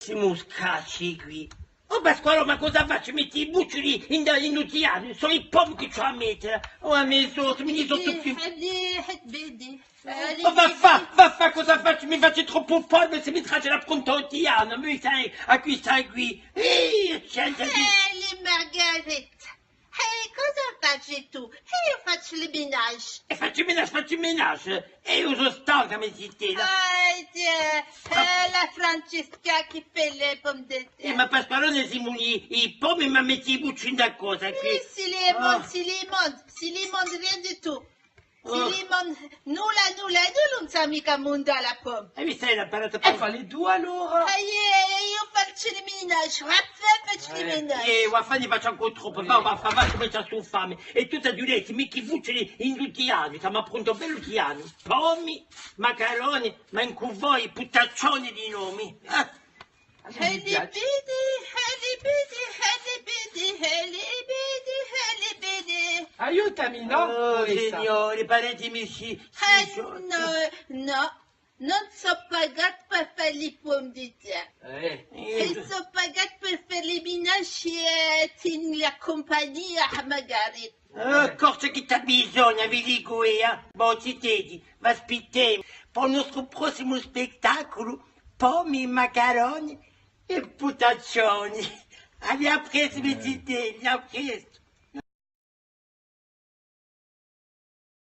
siamo scacci qui. Oh Pasquale, ma cosa faccio? Metti i buccioli in oceano, sono i pomi che c'ho a mettere. Oh, ha messo, mi sotto più. Oh, va, cosa faccio? Mi faccio troppo polvere se mi traccia la pronta oceano. Mi sai, a qui stai qui. Margherita. Cosa facci tu? Io faccio il ménage. E faccio il menage. E io sono stanca, mi zitti. La Francesca che fa le pomme de terre. Ma Pasqualone si mugli i pomi, ma metti i bucci da cosa qui? Si limon, rien du tout. Si limon, nulla, non sa mica mondo alla pomme. E mi stai l'apparato per fare le due allora? Io faccio il ménage, faccio il ménage. Waffa ne faccio ancora troppo, va, comincia a stufarmi. E tu di lei, mi chi fucili in luciano, siamo appunto bello luciano. Pomi, macaroni, ma in voi puttaccioni di nomi. Aiutami, no? Oh, signore, paretemi sì. No, non so pagato per fare le pomme di terre. E so pagato per fare le minacce in la compagnia magari. Cosa che t'ha bisogno, vi dico io. Boh, ci tedi, ma aspettiamo. Per il nostro prossimo spettacolo, pomi, macaroni e puttaccioni. A presto, mi zitelli, a presto.